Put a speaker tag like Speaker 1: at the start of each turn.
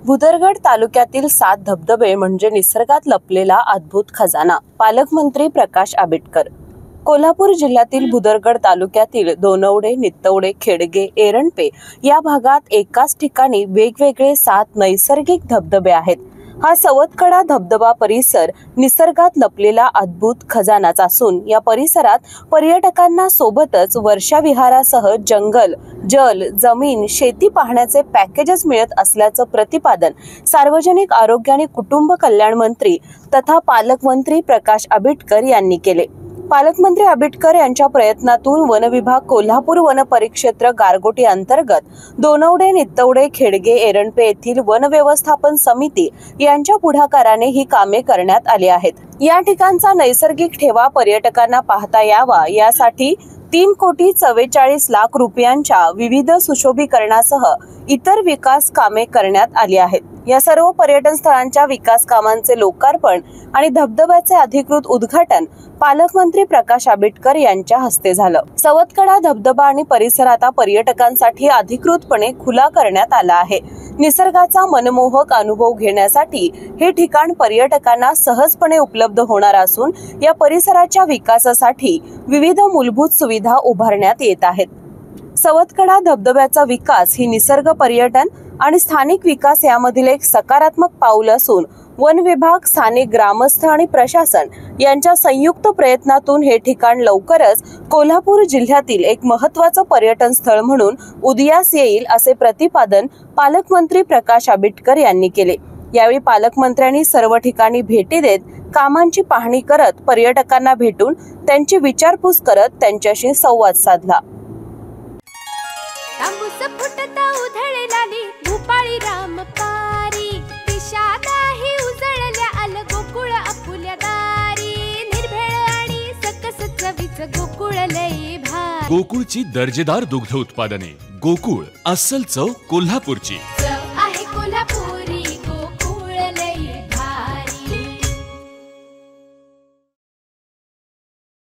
Speaker 1: भुदरगड तालुक्यातील 7 धबधबे म्हणजे निसर्गात लपलेला अद्भुत खजाना. पालकमंत्री प्रकाश आंबेडकर. कोल्हापूर जिल्ह्यातील भुदरगड तालुक्यातील दोनवडे, नित्तवडे, खेडगे, एरणपे या भागात एकाच ठिकाणी वेगवेगळे 7 नैसर्गिक धबधबे आहेत. हा सवतकडा धबधबा परिसर निसर्गात लपलेला अद्भुत खजानाचा असून या परिसरात पर्यटकांना सोबतच वर्षाविहारासह जंगल, जल, जमीन, शेती पाहण्याचे पॅकेजेस मिळत असल्याचं प्रतिपादन सार्वजनिक आरोग्य आणि कुटुंब कल्याण मंत्री तथा पालकमंत्री प्रकाश आंबेडकर यांनी केले. पालकमंत्री आंबेडकर यांच्या प्रयत्नातून वन विभाग, कोल्हापूर वन परिक्षेत्र गारगोटी अंतर्गत दोनवडे, नित्तवडे, खेडगे, एरणपे येथील वन व्यवस्थापन समिती यांच्या पुढाकाराने ही कामे करण्यात आली आहेत. या ठिकाणचा नैसर्गिक ठेवा पर्यटकांना पाहता यावा यासाठी 3,44,00,000 रुपयांच्या विविध सुशोभीकरणासह इतर विकास कामे करण्यात आली आहेत. या सर्व पर्यटन स्थळांच्या विकास कामांचे लोकार्पण आणि धबधब्याचे अधिकृत उद्घाटन पालकमंत्री प्रकाश आंबेडकर यांच्या हस्ते झालं. सवतकडा धबधबा आणि परिसर आता पर्यटकांसाठी अधिकृतपणे खुला करण्यात आला आहे. निसर्गाचा मनमोहक अनुभव घेण्यासाठी हे ठिकाण पर्यटकांना सहजपणे उपलब्ध होणार असून या परिसराच्या विकासासाठी विविध मूलभूत सुविधा उभारण्यात येत आहेत. सवतकडा धबधब्याचा विकास ही निसर्ग पर्यटन आणि स्थानिक विकास यामधील एक सकारात्मक पाऊल असून वन विभाग, स्थानिक ग्रामस्थ आणि प्रशासन यांच्या संयुक्त प्रयत्नातून हे ठिकाण लवकरच कोल्हापूर जिल्ह्यातील एक महत्त्वाचं पर्यटन स्थळ म्हणून उदयास येईल असे प्रतिपादन पालकमंत्री प्रकाश आंबेडकर यांनी केले. यावेळी पालकमंत्र्यांनी सर्व ठिकाणी भेटी देत कामांची पाहणी करत पर्यटकांना भेटून त्यांची विचारपूस करत त्यांच्याशी संवाद साधला.
Speaker 2: भूपाळी रामपारी दिशादाही उजळल्या आल गोकुळ आपुल्या दारी निर्भेळ आणि सकस चवीच गोकुळ लई भारी.
Speaker 3: गोकुळची दर्जेदार दुग्ध उत्पादने. गोकुळ, अस्सल चव कोल्हापूरची.